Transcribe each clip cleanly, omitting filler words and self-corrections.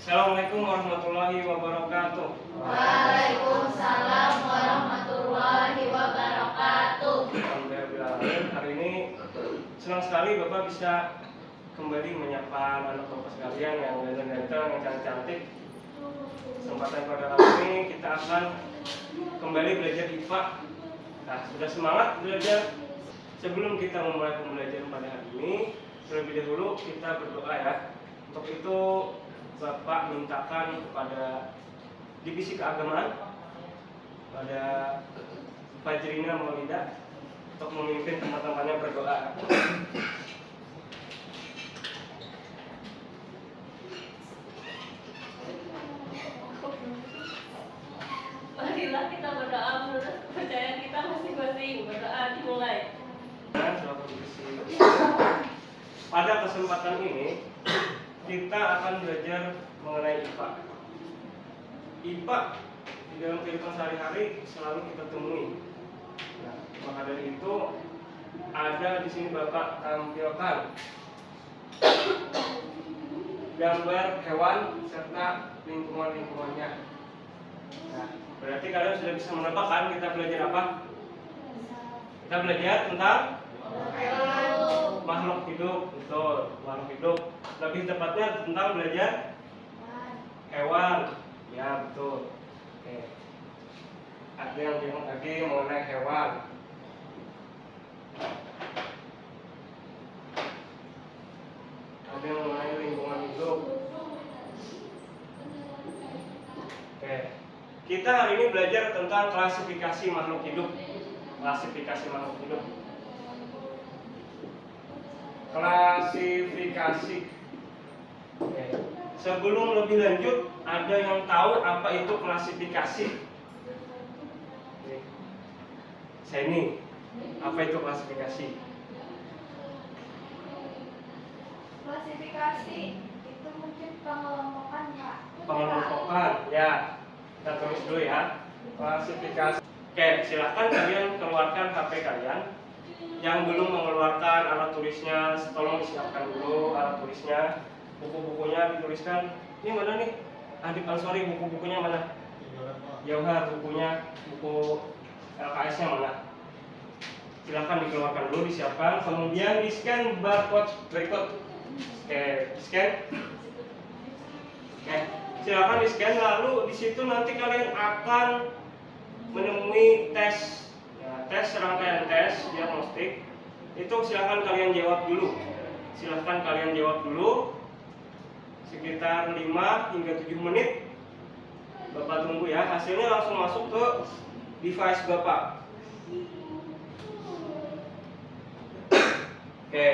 Assalamualaikum warahmatullahi wabarakatuh. Waalaikumsalam warahmatullahi wabarakatuh. Alhamdulillah, hari ini senang sekali Bapak bisa kembali menyapa anak Bapak sekalian yang ganteng-ganteng, yang cantik-cantik. Kesempatan pada kali ini kita akan kembali belajar IPA. Nah, sudah semangat belajar? Sebelum kita memulai pembelajaran pada hari ini, terlebih dahulu kita berdoa ya. Untuk itu Bapak mintakan kepada Divisi Keagamaan, pada Fajrina Maulida untuk memimpin teman-temannya berdoa. Marilah kita berdoa menurut kepercayaan kita masing-masing. Berdoa dimulai. Pada kesempatan ini kita akan belajar mengenai IPA. IPA di dalam kehidupan sehari-hari selalu kita temui. Nah, maka dari itu ada di sini Bapak tampilkan gambar hewan serta lingkungan-lingkungannya. Nah, berarti kalian sudah bisa menebakkan kita belajar apa? Kita belajar tentang makhluk hidup, betul, makhluk hidup. Lebih tepatnya tentang belajar hewan, ya betul. Oke. Ada yang bilang tadi mengenai hewan. Ada yang mengenai lingkungan hidup. Oke. Kita hari ini belajar tentang klasifikasi makhluk hidup. Klasifikasi makhluk hidup. Klasifikasi. Oke. Sebelum lebih lanjut, ada yang tahu apa itu klasifikasi? Oke. Saya ini, apa itu klasifikasi? Klasifikasi itu mungkin pengelompokan, Pak. Pengelompokan, ya. Kita tulis dulu ya. Klasifikasi. Oke, silahkan kalian keluarkan HP kalian. Yang belum mengeluarkan alat tulisnya, tolong disiapkan dulu alat tulisnya. Buku-bukunya dituliskan. Ini mana nih? Adip Ansori, buku-bukunya mana? Jauhar, bukunya, buku LKS-nya mana? Silahkan dikeluarkan dulu, disiapkan. Kemudian di-scan barcode berikut. Oke, di-scan. Oke, silahkan di-scan. Lalu di situ nanti kalian akan menemui tes. Ya, tes, serangkaian tes diagnostik. Itu silahkan kalian jawab dulu. Silahkan kalian jawab dulu. Sekitar 5 hingga 7 menit. Bapak tunggu ya. Hasilnya langsung masuk ke device Bapak. Oke.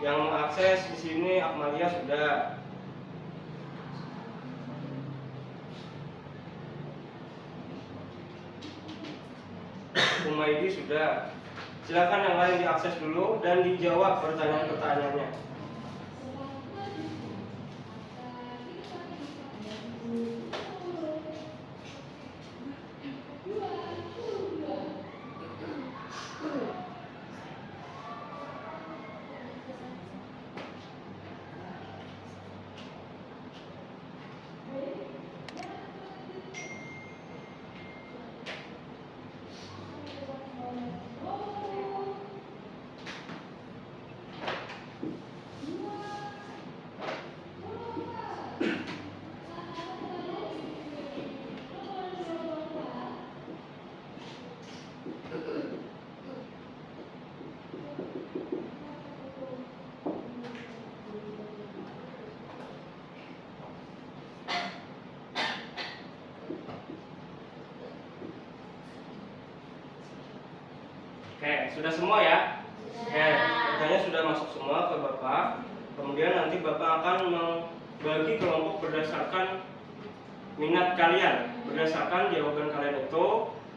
Yang mengakses di sini Akmalia sudah. Umaidi sudah. Silakan yang lain diakses dulu dan dijawab pertanyaan-pertanyaannya. Oke, sudah semua ya? Oke, pertanyaannya sudah masuk semua ke Bapak. Kemudian nanti Bapak akan membagi kelompok berdasarkan minat kalian. Berdasarkan jawaban kalian itu,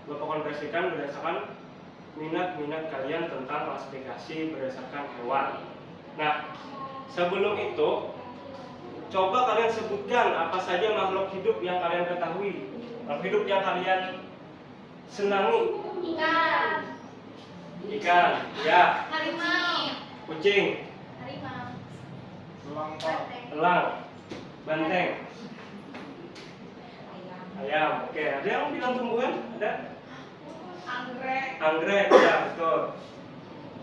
Bapak konversikan berdasarkan minat-minat kalian tentang klasifikasi berdasarkan hewan. Nah, sebelum itu, coba kalian sebutkan apa saja makhluk hidup yang kalian ketahui. Makhluk hidup yang kalian senangi. Ikan, ya. Harimau. Kucing. Harimau. Elang. Banteng. Ayam. Oke, ada yang bilang tumbuhan? Ada? Anggrek. Anggrek, ya betul.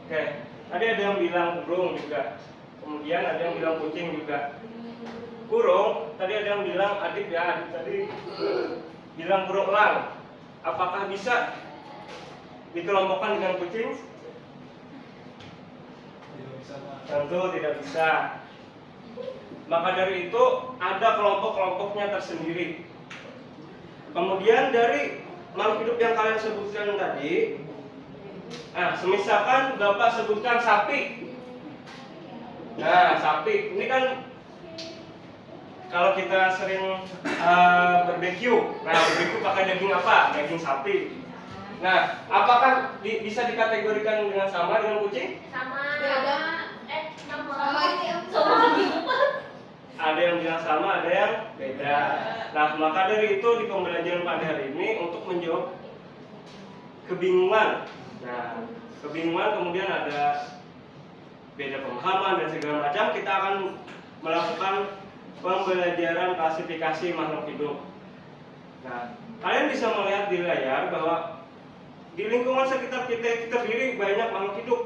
Oke, tadi ada yang bilang burung juga. Kemudian ada yang bilang kucing juga. Burung, tadi ada yang bilang Adit ya, Adit tadi bilang burung elang. Apakah bisa dikelompokkan dengan kucing? Tentu tidak bisa. Maka dari itu ada kelompok-kelompoknya tersendiri. Kemudian dari makhluk hidup yang kalian sebutkan tadi, semisalkan Bapak sebutkan sapi. Nah, sapi ini kan kalau kita sering barbeque. Nah, barbeque pakai daging apa? Daging sapi. Nah, apakah bisa dikategorikan dengan sama dengan kucing? Sama. Beda. Sama lagi empat. Ada yang bilang sama, ada yang beda. Nah, maka dari itu di pembelajaran pada hari ini untuk menjawab kebingungan. Nah, kebingungan kemudian ada beda pemahaman dan segala macam, kita akan melakukan pembelajaran klasifikasi makhluk hidup. Nah, kalian bisa melihat di layar bahwa di lingkungan sekitar kita terdiri banyak makhluk hidup.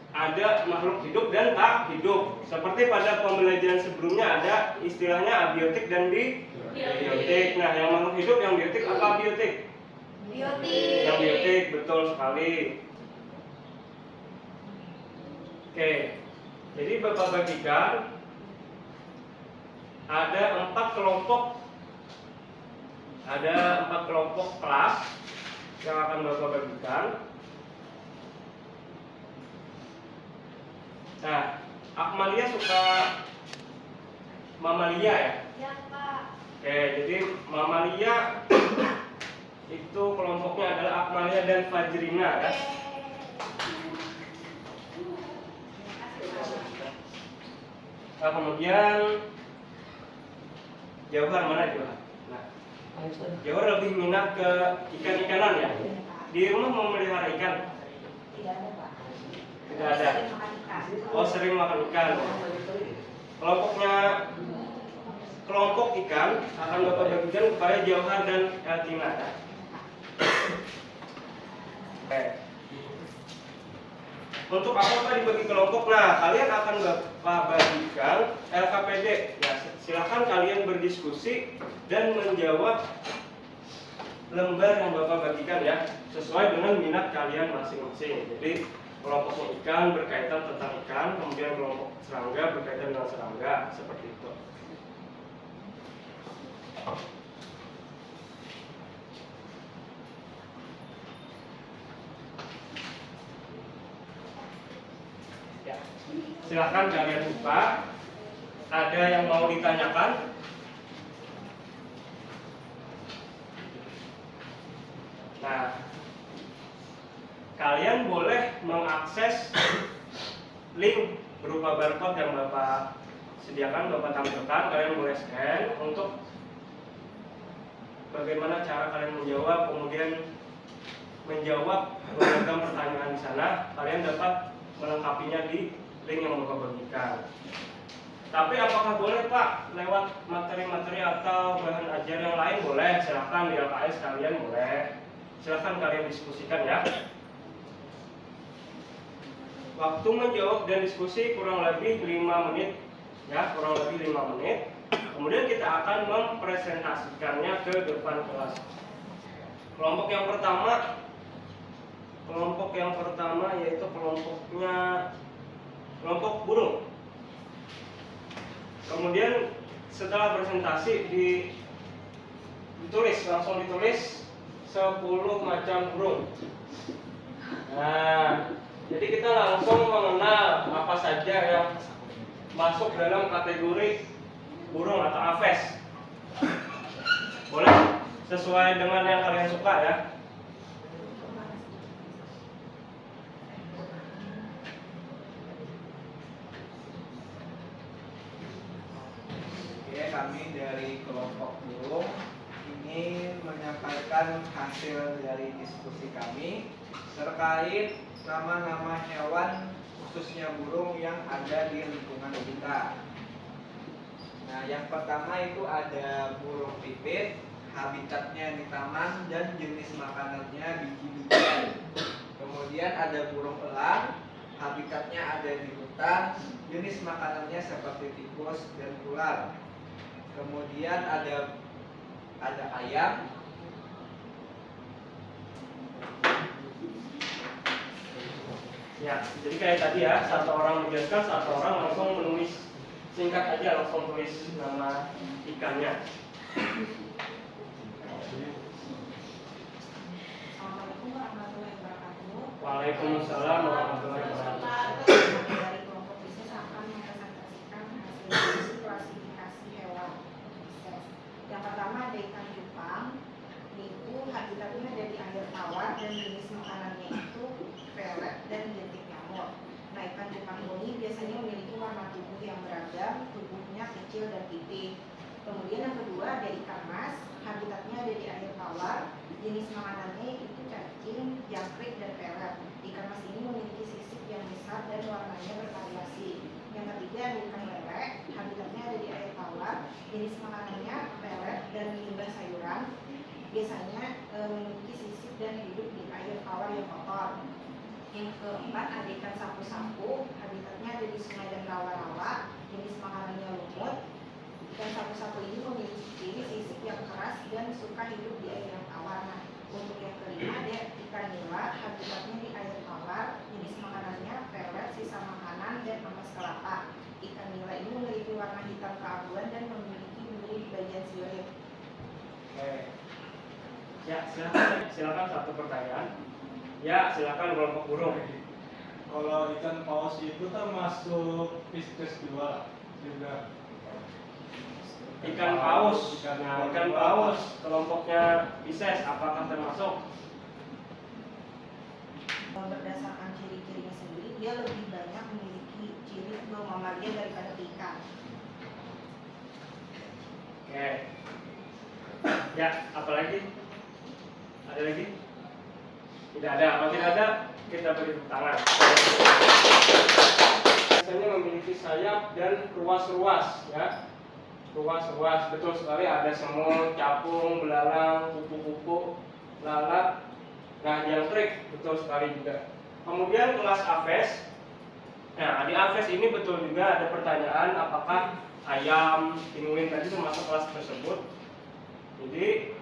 Ada makhluk hidup dan tak hidup. Seperti pada pembelajaran sebelumnya ada istilahnya abiotik dan biotik. Nah, yang makhluk hidup yang biotik apa abiotik? Biotik. Yang biotik, betul sekali. Oke, jadi Bapak bagikan ada 4 kelompok kelas yang akan Bapak bagikan. Nah, Akmalia suka mamalia ya? Ya, Pak. Oke, jadi mamalia itu kelompoknya adalah Akmalia dan Fajrina ya. Nah, kemudian Jauhar mana Jauhar? Nah, Jauhar lebih minat ke ikan-ikanan ya. Di rumah memelihara ikan? Tidak ada, Pak. Tidak ada. Sering makan ikan. Oh, sering makan ikan. Kelompok ikan akan Bapak bagikan kepada Jauhar dan Eltina ya. Oke. Untuk apa dibagi kelompok? Nah, kalian akan Bapak bagikan LKPD. Ya, silakan kalian berdiskusi dan menjawab lembar yang Bapak bagikan ya, sesuai dengan minat kalian masing-masing. Jadi kelompok ikan berkaitan tentang ikan, kemudian kelompok serangga berkaitan dengan serangga, seperti itu. Ya, silahkan kalian buka. Ada yang mau ditanyakan? Nah, kalian boleh mengakses link berupa barcode yang Bapak sediakan, Bapak tampilkan. Kalian boleh scan untuk bagaimana cara kalian menjawab, kemudian menjawab beragam pertanyaan di sana. Kalian dapat melengkapinya di link yang Bapak bagikan. Tapi apakah boleh Pak lewat materi-materi atau bahan ajar yang lain? Boleh, silahkan di LKS kalian boleh. Silahkan kalian diskusikan ya. Waktu menjawab dan diskusi kurang lebih 5 menit ya, kurang lebih 5 menit. Kemudian kita akan mempresentasikannya ke depan kelas. Kelompok yang pertama yaitu kelompok burung. Kemudian setelah presentasi langsung ditulis 10 macam burung. Nah, jadi kita langsung mengenal apa saja yang masuk dalam kategori burung atau aves. Boleh sesuai dengan yang kalian suka ya. Oke, kami dari kelompok burung ingin menyampaikan hasil dari diskusi kami terkait nama-nama hewan khususnya burung yang ada di lingkungan kita. Nah, Nah, yang pertama itu ada burung pipit, habitatnya di taman dan jenis makanannya biji-bijian. Kemudian ada burung elang, habitatnya ada di hutan, jenis makanannya seperti tikus dan ular. Kemudian ada ayam. Ya, jadi kayak tadi ya, satu orang menjelaskan, satu orang langsung menulis singkat aja, langsung tulis nama ikannya. Assalamualaikum warahmatullahi wabarakatuh. Waalaikumsalam warahmatullahi wabarakatuh. Dari kelompok bisnis akan mempresentasikan hasil klasifikasi hewan bisnis. Yang pertama ada ikan cupang. Itu habitatnya ada di air tawar dan jenis makanannya itu pelet dan jentik nyamuk. Nah, ikan cupang ini biasanya memiliki warna tubuh yang beragam, tubuhnya kecil dan pipih. Kemudian yang kedua ada ikan mas, habitatnya ada di air tawar, jenis makanannya itu cacing, jangkrik, dan pelet. Ikan mas ini memiliki sisik yang besar dan warnanya bervariasi. Yang ketiga ada ikan lele, habitatnya ada di air tawar, jenis makanannya pelet dan limbah sayuran. Biasanya memiliki sisik dan hidup di air tawar yang kotor. Yang keempat ada ikan sapu-sapu, habitatnya ada di sungai dan rawa-rawa, jenis makanannya lumut. Ikan sapu-sapu ini memiliki ciri sisik yang keras dan suka hidup di air yang tawar. Nah, untuk yang kelima ada ikan nila, habitatnya di air tawar, jenis makanannya pelet, sisa makanan, dan ampas kelapa. Ikan nila ini memiliki warna hitam keabuan dan memiliki duri di bagian sirip. Oke. Ya, silakan satu pertanyaan. Ya, silakan kelompok burung. Kalau ikan paus itu termasuk Pisces juga. Ikan paus. Nah, ikan paus kelompoknya Pisces apakah termasuk? Berdasarkan ciri-cirinya sendiri, dia lebih banyak memiliki ciri mamalia daripada ikan. Oke. Ya, apa lagi? Ada lagi? Tidak ada. Kalau tidak ada, kita beri tepuk tangan. Biasanya memiliki sayap dan ruas-ruas, ya. Ruas-ruas, betul sekali. Ada semut, capung, belalang, kupu-kupu, lalat. Nah, jangkrik, betul sekali juga. Kemudian kelas Aves. Nah, di Aves ini betul juga ada pertanyaan apakah ayam, pinguin tadi termasuk kelas tersebut. Jadi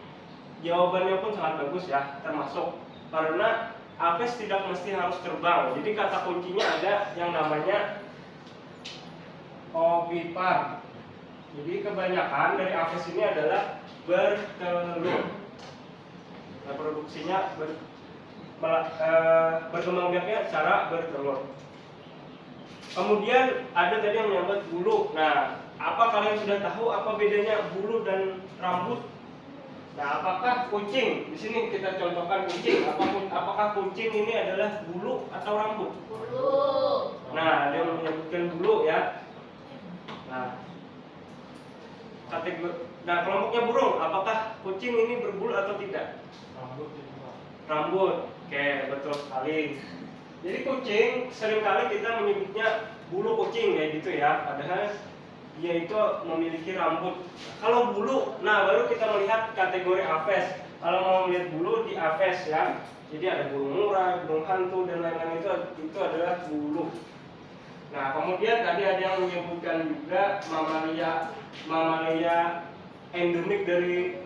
jawabannya pun sangat bagus ya, termasuk karena Aves tidak mesti harus terbang. Jadi kata kuncinya ada yang namanya ovipar. Jadi kebanyakan dari Aves ini adalah bertelur. Reproduksinya berkembang biaknya secara bertelur. Kemudian ada tadi yang menyangkut bulu. Nah, apa kalian sudah tahu apa bedanya bulu dan rambut? Nah, apakah kucing? Di sini kita contohkan kucing. Apakah kucing ini adalah bulu atau rambut? Bulu. Nah, dia menyebutkan bulu ya. Nah, kelompoknya burung. Apakah kucing ini berbulu atau tidak? Rambut juga. Rambut. Oke, betul sekali. Jadi kucing seringkali kita menyebutnya bulu kucing kayak gitu ya. Padahal dia itu memiliki rambut. Kalau bulu, nah baru kita melihat kategori Aves. Kalau mau melihat bulu di Aves ya. Jadi ada burung murai, burung hantu dan lain-lain itu adalah bulu. Nah, kemudian tadi ada yang menyebutkan juga mamalia endemik dari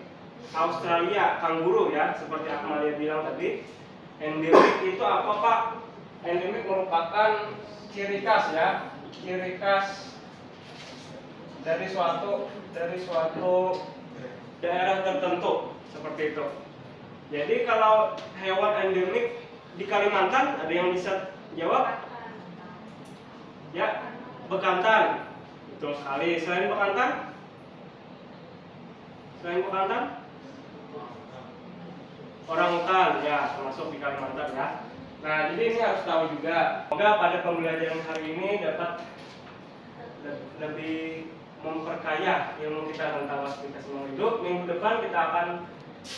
Australia, kanguru ya, seperti Akmalia bilang tadi. Endemik itu apa Pak? Endemik merupakan ciri khas ya, ciri khas dari suatu daerah tertentu seperti itu. Jadi kalau hewan endemik di Kalimantan ada yang bisa jawab? Ya, bekantan. Betul sekali. Selain bekantan? Orangutan ya, termasuk di Kalimantan ya. Nah, jadi ini harus tahu juga. Semoga pada pembelajaran hari ini dapat lebih memperkaya ilmu kita tentang klasifikasi makhluk hidup. Minggu depan kita akan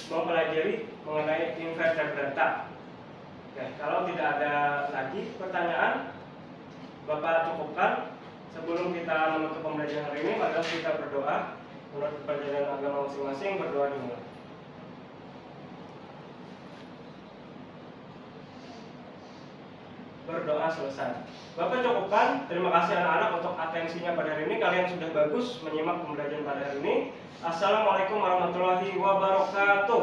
mempelajari mengenai invertebrata. Oke, kalau tidak ada lagi pertanyaan, Bapak cukupkan. Sebelum kita menutup pembelajaran hari ini, mari kita berdoa. Menurut perjalanan agama masing-masing, berdoa dimulai. Berdoa selesai. Bapak cukupkan. Terima kasih anak-anak untuk atensinya pada hari ini. Kalian sudah bagus menyimak pembelajaran pada hari ini. Assalamualaikum warahmatullahi wabarakatuh.